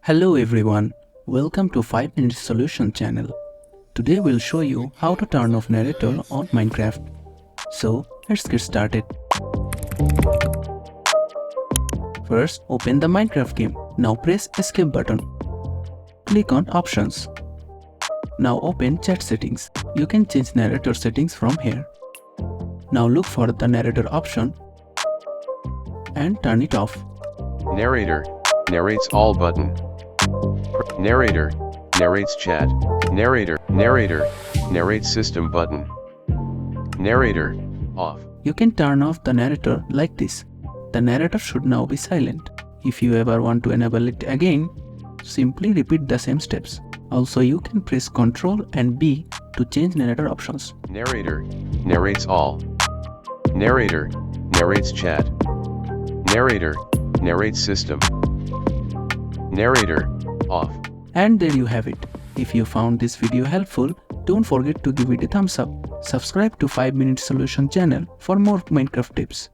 Hello everyone, welcome to 5 Minute Solution channel. Today we'll show you how to turn off narrator on Minecraft. So let's get started. First, open the Minecraft game. Now press escape button. Click on options. Now open chat settings. You can change narrator settings from here. Now look for the narrator option and turn it off. Narrator narrates all button. Narrator narrates chat. Narrator narrates system button. Narrator off. You can turn off the narrator like this. The narrator should now be silent. If you ever want to enable it again, simply repeat the same steps. Also, you can press Ctrl and B to change narrator options. Narrator narrates all. Narrator narrates chat. Narrator narrates system. Narrator off. And there you have it. If you found this video helpful, don't forget to give it a thumbs up. Subscribe to 5 Minute Solution channel for more Minecraft tips.